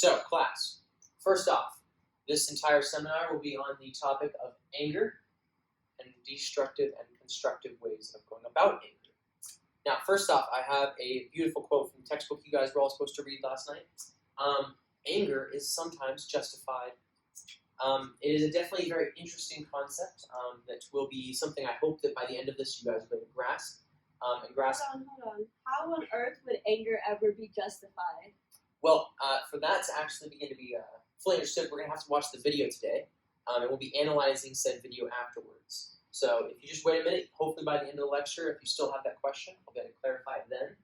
So, class, first off, this entire seminar will be on the topic of anger and destructive and constructive ways of going about anger. Now, first off, I have a beautiful quote from the textbook you guys were all supposed to read last night. Anger is sometimes justified. It is a definitely very interesting concept that will be something I hope that by the end of this you guys will be able to grasp. Hold on. How on earth would anger ever be justified? Well, for that to actually begin to be fully understood, we're going to have to watch the video today, and we'll be analyzing said video afterwards. So if you just wait a minute, hopefully by the end of the lecture, if you still have that question, I'll be able to clarify it then.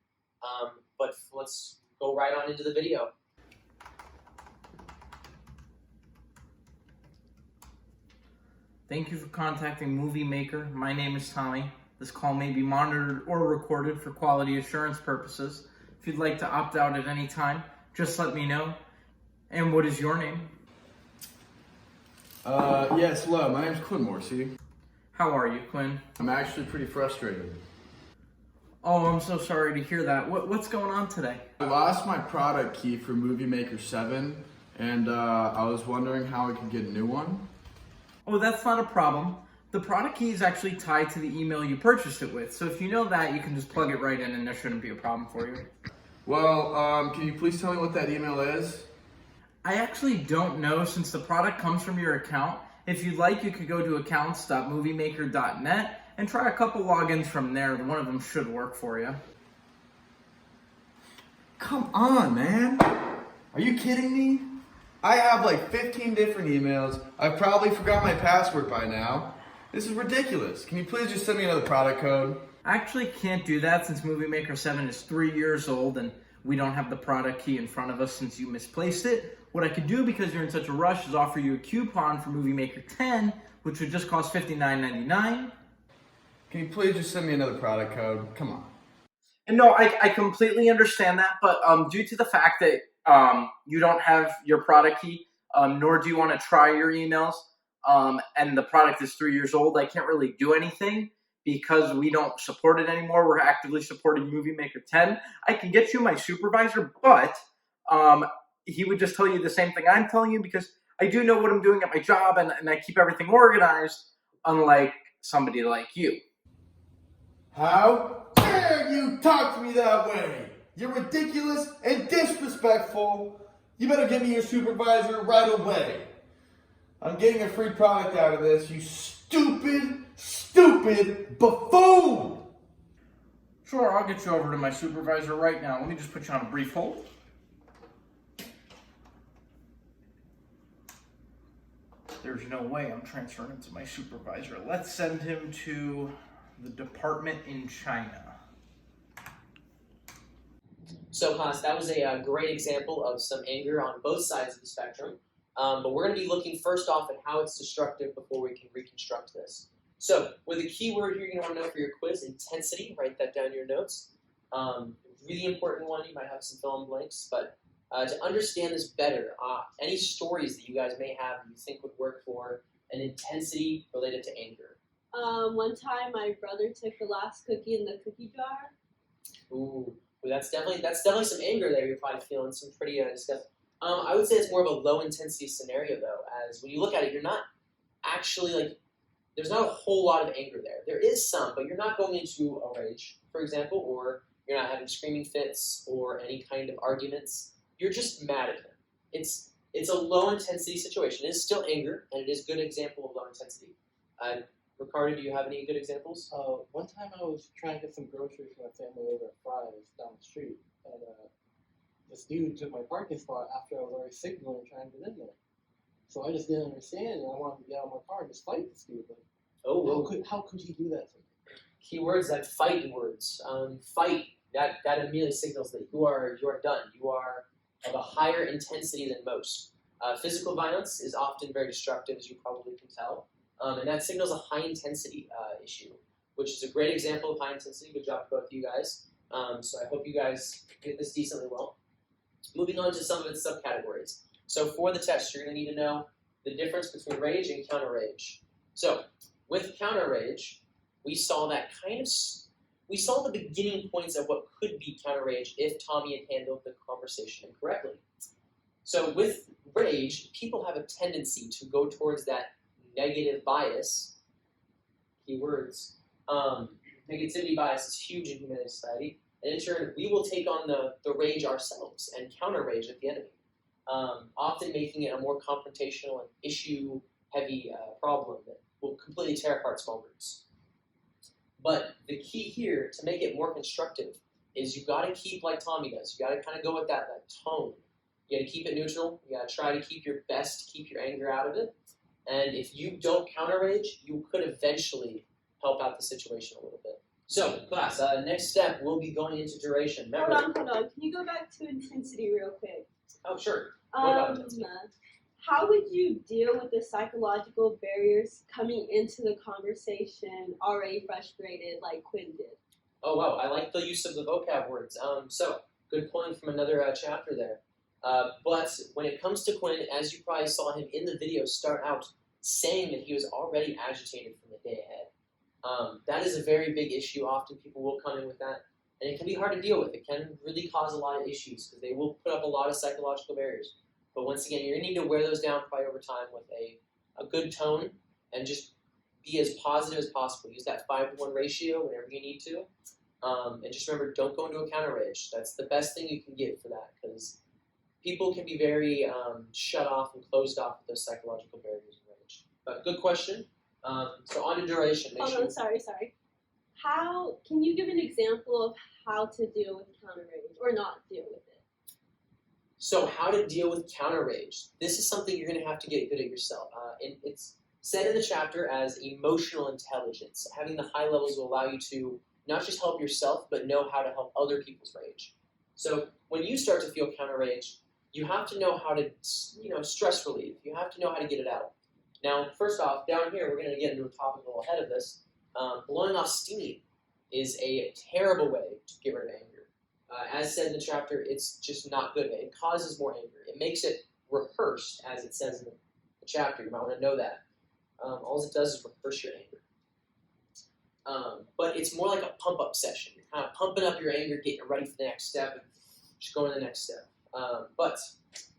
But let's go right on into the video. Thank you for contacting Movie Maker. My name is Tommy. This call may be monitored or recorded for quality assurance purposes. If you'd like to opt out at any time, just let me know. And what is your name? Yes, hello. My name's Quinn Morrissey. How are you, Quinn? I'm actually pretty frustrated. Oh, I'm so sorry to hear that. What's going on today? I lost my product key for Movie Maker 7, and I was wondering how I could get a new one. Oh, that's not a problem. The product key is actually tied to the email you purchased it with, so if you know that, you can just plug it right in and there shouldn't be a problem for you. Well, can you please tell me what that email is? I actually don't know since the product comes from your account. If you'd like, you could go to accounts.moviemaker.net and try a couple logins from there. One of them should work for you. Come on, man. Are you kidding me? I have like 15 different emails. I've probably forgot my password by now. This is ridiculous. Can you please just send me another product code? I actually can't do that since Movie Maker 7 is 3 years old and we don't have the product key in front of us since you misplaced it. What I could do, because you're in such a rush, is offer you a coupon for Movie Maker 10, which would just cost $59.99. Can you please just send me another product code? Come on. And no, I completely understand that, but due to the fact that you don't have your product key, nor do you want to try your emails, and the product is 3 years old, I can't really do anything because we don't support it anymore. We're actively supporting Movie Maker 10. I can get you my supervisor, but he would just tell you the same thing I'm telling you because I do know what I'm doing at my job and I keep everything organized, unlike somebody like you. How dare you talk to me that way? You're ridiculous and disrespectful. You better give me your supervisor right away. I'm getting a free product out of this, you stupid buffoon! Sure, I'll get you over to my supervisor right now. Let me just put you on a brief hold. There's no way I'm transferring him to my supervisor. Let's send him to the department in China. So, class, that was a great example of some anger on both sides of the spectrum. But we're going to be looking first off at how it's destructive before we can reconstruct this. So, with a keyword here you're going to want to know for your quiz, intensity, write that down in your notes. Really important one, you might have some fill in blanks, but to understand this better, any stories that you guys may have that you think would work for an intensity related to anger? One time my brother took the last cookie in the cookie jar. Ooh, that's definitely some anger there you're probably feeling, some pretty disgusting. I would say it's more of a low intensity scenario though, as when you look at it, you're not actually there's not a whole lot of anger there. There is some, but you're not going into a rage, for example, or you're not having screaming fits or any kind of arguments. You're just mad at him. It's a low intensity situation. It is still anger, and it is a good example of low intensity. Ricardo, do you have any good examples? One time I was trying to get some groceries for my family over at Fry's down the street, and this dude took my parking spot after I was already signaling trying to get in there. So I just didn't understand, and I wanted to get out of my car and just fight this dude. But how could he do that to me? Keywords that fight words. Fight, that immediately signals that you are done. You are of a higher intensity than most. Physical violence is often very destructive, as you probably can tell. And that signals a high intensity issue, which is a great example of high intensity. Good job to both of you guys. So I hope you guys get this decently well. Moving on to some of its subcategories. So for the test, you're going to need to know the difference between rage and counter rage. So with counter rage, we saw the beginning points of what could be counter rage if Tommy had handled the conversation incorrectly. So with rage, people have a tendency to go towards that negative bias. Keywords. Negativity bias is huge in human society, and in turn, we will take on the rage ourselves and counter rage at the enemy, often making it a more confrontational and issue-heavy problem that will completely tear apart small groups. But the key here, to make it more constructive, is you got to keep like Tommy does. You got to kind of go with that tone. You got to keep it neutral. You got to try to keep your best, keep your anger out of it. And if you don't counter rage, you could eventually help out the situation a little bit. So, class, next step, we'll be going into duration. Remember, Hold on. Can you go back to intensity real quick? Oh, sure. What about intensity? How would you deal with the psychological barriers coming into the conversation already frustrated like Quinn did? Oh, wow. I like the use of the vocab words. So, good point from another chapter there. But when it comes to Quinn, as you probably saw him in the video start out saying that he was already agitated from the day ahead. That is a very big issue. Often people will come in with that, and it can be hard to deal with. It can really cause a lot of issues because they will put up a lot of psychological barriers. But once again, you're going to need to wear those down probably over time with a good tone and just be as positive as possible. Use that 5-to-1 ratio whenever you need to. And just remember, don't go into a counter rage. That's the best thing you can get for that because people can be very shut off and closed off with those psychological barriers and rage. But good question. So on to duration. Sorry. How can you give an example of how to deal with counter rage or not deal with it? So how to deal with counter rage. This is something you're going to have to get good at yourself. It's said in the chapter as emotional intelligence. Having the high levels will allow you to not just help yourself, but know how to help other people's rage. So when you start to feel counter rage, you have to know how to, stress relieve. You have to know how to get it out. Now, first off, down here, we're going to get into a topic a little ahead of this. Blowing off steam is a terrible way to get rid of anger. As said in the chapter, it's just not good. It causes more anger. It makes it rehearsed, as it says in the chapter. You might want to know that. All it does is rehearse your anger. But it's more like a pump-up session. You're kind of pumping up your anger, getting ready for the next step, and just going to the next step. But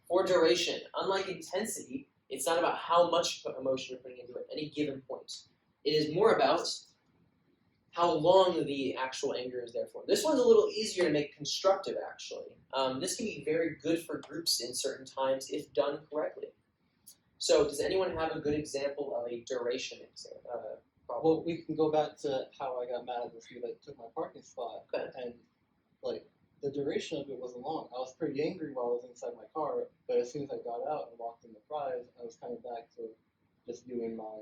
for duration, unlike intensity, it's not about how much emotion you're putting into it at any given point. It is more about how long the actual anger is there for. This one's a little easier to make constructive, actually. This can be very good for groups in certain times if done correctly. So does anyone have a good example of a duration problem? Well, we can go back to how I got mad at this dude that took my parking spot. Okay. And, the duration of it wasn't long. I was pretty angry while I was inside my car, but as soon as I got out and walked in the fries, I was kind of back to just doing my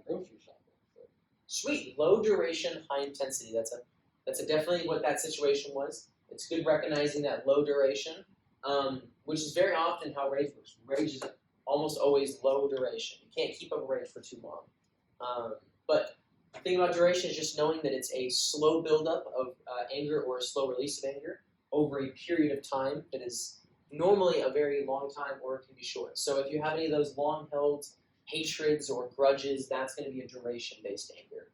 grocery shopping. So. Sweet. Low duration, high intensity. That's definitely what that situation was. It's good recognizing that low duration, which is very often how rage works. Rage is almost always low duration. You can't keep up rage for too long. But the thing about duration is just knowing that it's a slow buildup of anger or a slow release of anger over a period of time that is normally a very long time or it can be short. So if you have any of those long-held hatreds or grudges, that's going to be a duration-based anger.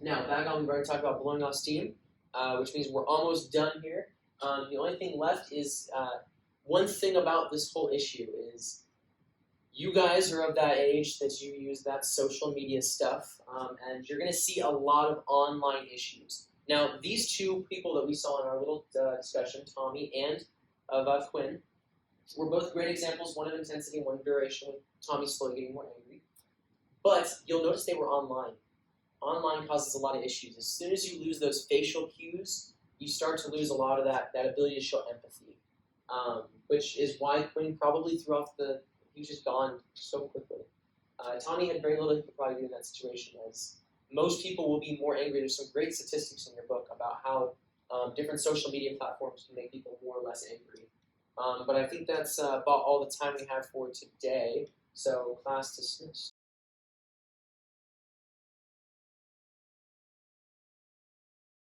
Now, back on, we've already talked about blowing off steam, which means we're almost done here. The only thing left is one thing about this whole issue is you guys are of that age that you use that social media stuff, and you're going to see a lot of online issues. Now, these two people that we saw in our little discussion, Tommy and Quinn, were both great examples, one of intensity and one of duration, with Tommy slowly getting more angry. But you'll notice they were online. Online causes a lot of issues. As soon as you lose those facial cues, you start to lose a lot of that ability to show empathy, which is why Quinn probably threw off he was just gone so quickly. Tommy had very little he could probably do in that situation, as most people will be more angry. There's some great statistics in your book about how different social media platforms can make people more or less angry. But I think that's about all the time we have for today. So class dismissed.